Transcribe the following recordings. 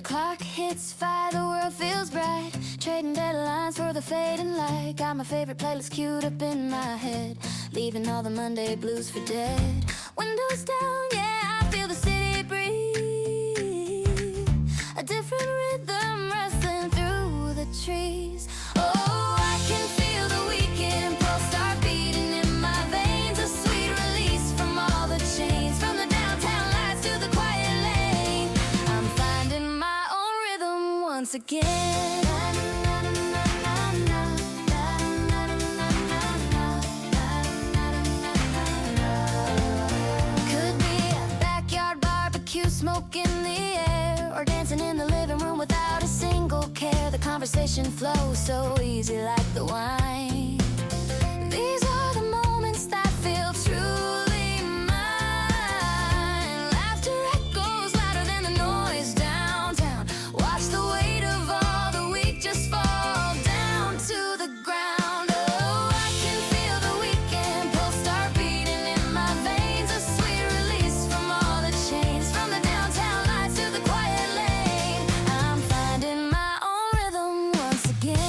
clock hits 5, the world feels bright. Trading deadlines for the fading light. Got my favorite playlist queued up in my head. Leaving all the Monday blues for dead. Windows down, yeah, I feel the city breathe. A different rhythm rustling through the trees. Oh, I can feel the weekend pulse start beating in my veins. A sweet release from all the chains. From the downtown lights to the quiet lane. I'm finding my own rhythm once again. Could be a backyard barbecue, smoke in the air, or dancing in the living room without a single care. The conversation flows so easy like the wine. These are the moments that feel truly mine. Laughter echoes louder than the noise downtown. Watch the weight of all the week just fall down to the ground. Oh, I can feel the weekend pulse start beating in my veins. A sweet release from all the chains. From the downtown lights to the quiet lane. I'm finding my own rhythm once again.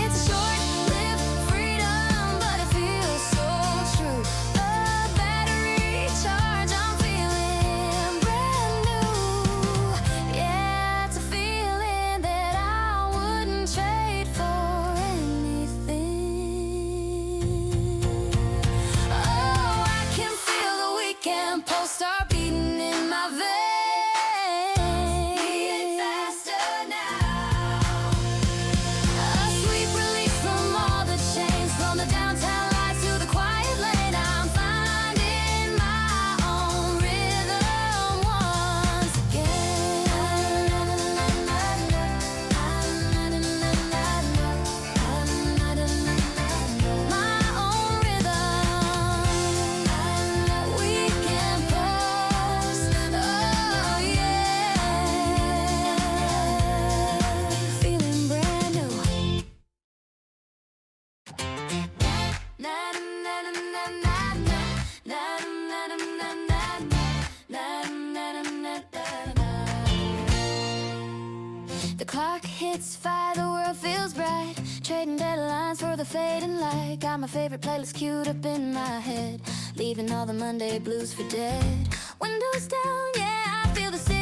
It's a short-lived freedom, but it feels so true. The battery charge, I'm feeling brand new. Yeah, it's a feeling that I wouldn't trade for anything. Oh, I can feel the weekend pulse start beating in my veins. Beating faster now. A sweet release from all the chains. From the downtown lights to the quiet lane. I'm finding my own rhythm once again. My own rhythm. Weekend pulse. Oh yeah. Feeling brand new. The clock hits 5, the world feels bright. Trading deadlines for the fading light. Got my favorite playlist queued up in my head. Leaving all the Monday blues for dead. Windows down, yeah, I feel the city